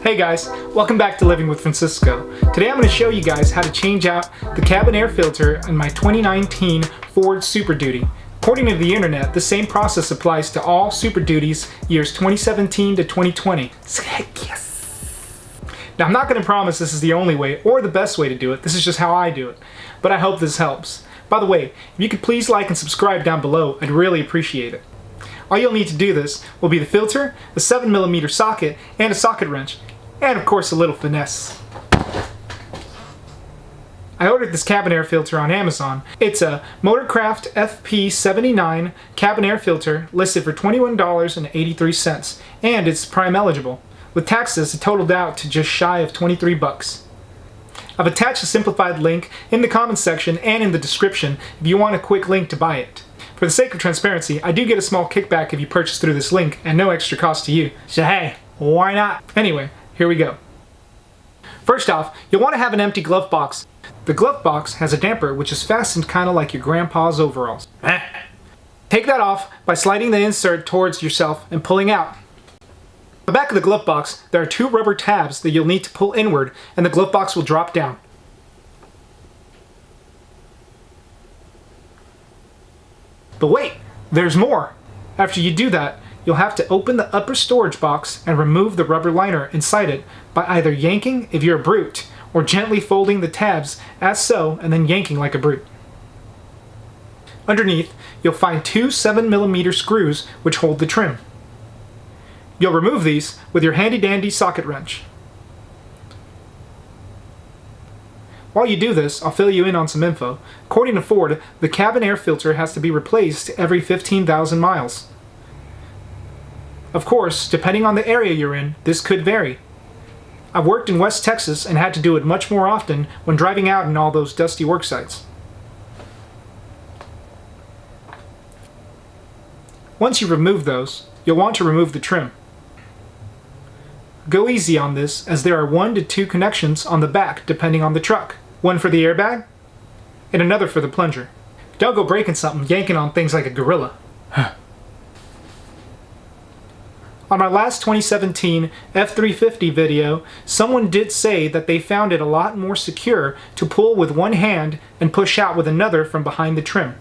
Hey guys, welcome back to Living with Francisco. Today I'm going to show you guys how to change out the cabin air filter in my 2019 Ford Super Duty. According to the internet, the same process applies to all Super Duties years 2017 to 2020. Yes! Now I'm not going to promise this is the only way or the best way to do it, this is just how I do it, but I hope this helps. By the way, if you could please like and subscribe down below, I'd really appreciate it. All you'll need to do this will be the filter, a 7mm socket, and a socket wrench. And of course a little finesse. I ordered this cabin air filter on Amazon. It's a Motorcraft FP79 cabin air filter listed for $21.83 and it's prime eligible. With taxes it totaled out to just shy of 23 bucks. I've attached a simplified link in the comments section and in the description if you want a quick link to buy it. For the sake of transparency, I do get a small kickback if you purchase through this link and no extra cost to you. So hey, why not? Anyway, here we go. First off, you'll want to have an empty glove box. The glove box has a damper which is fastened kind of like your grandpa's overalls. Take that off by sliding the insert towards yourself and pulling out. On the back of the glove box, there are two rubber tabs that you'll need to pull inward and the glove box will drop down. But wait, there's more! After you do that, you'll have to open the upper storage box and remove the rubber liner inside it by either yanking if you're a brute, or gently folding the tabs as so and then yanking like a brute. Underneath, you'll find two 7mm screws which hold the trim. You'll remove these with your handy-dandy socket wrench. While you do this, I'll fill you in on some info. According to Ford, the cabin air filter has to be replaced every 15,000 miles. Of course, depending on the area you're in, this could vary. I've worked in West Texas and had to do it much more often when driving out in all those dusty work sites. Once you remove those, you'll want to remove the trim. Go easy on this as there are 1 to 2 connections on the back depending on the truck. One for the airbag and another for the plunger. Don't go breaking something yanking on things like a gorilla. On my last 2017 F-350 video, someone did say that they found it a lot more secure to pull with one hand and push out with another from behind the trim.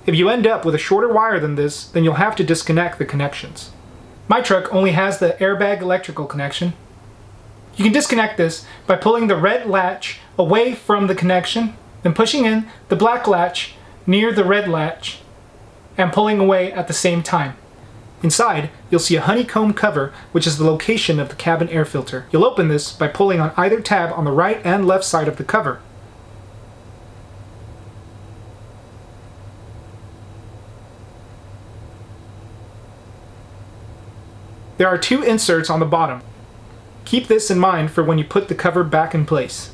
If you end up with a shorter wire than this, then you'll have to disconnect the connections. My truck only has the airbag electrical connection. You can disconnect this by pulling the red latch away from the connection, then pushing in the black latch near the red latch, and pulling away at the same time. Inside, you'll see a honeycomb cover, which is the location of the cabin air filter. You'll open this by pulling on either tab on the right and left side of the cover. There are two inserts on the bottom. Keep this in mind for when you put the cover back in place.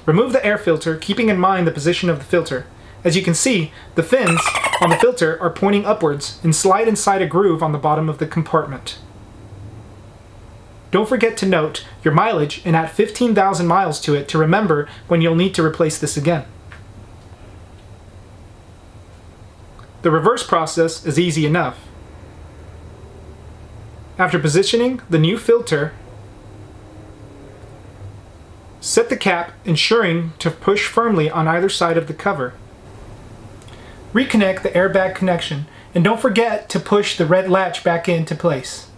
Remove the air filter, keeping in mind the position of the filter. As you can see, the fins on the filter are pointing upwards and slide inside a groove on the bottom of the compartment. Don't forget to note your mileage and add 15,000 miles to it to remember when you'll need to replace this again. The reverse process is easy enough. After positioning the new filter, set the cap, ensuring to push firmly on either side of the cover. Reconnect the airbag connection, and don't forget to push the red latch back into place.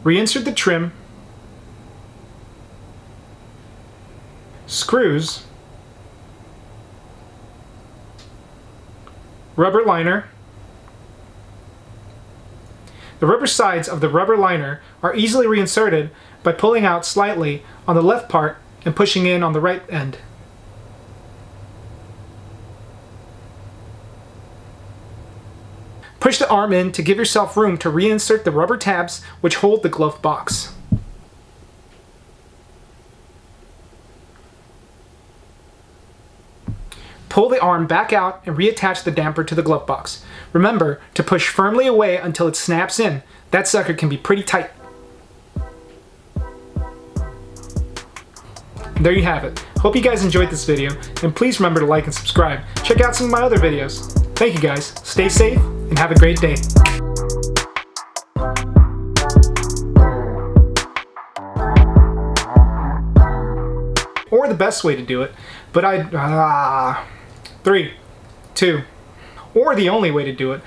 Reinsert the trim, screws, rubber liner. The rubber sides of the rubber liner are easily reinserted by pulling out slightly on the left part and pushing in on the right end. Push the arm in to give yourself room to reinsert the rubber tabs which hold the glove box. Pull the arm back out and reattach the damper to the glove box. Remember to push firmly away until it snaps in. That sucker can be pretty tight. there you have it. Hope you guys enjoyed this video, and please remember to like and subscribe. Check out some of my other videos. Thank you guys. Stay safe and have a great day. Or the best way to do it, but 3, 2, or the only way to do it.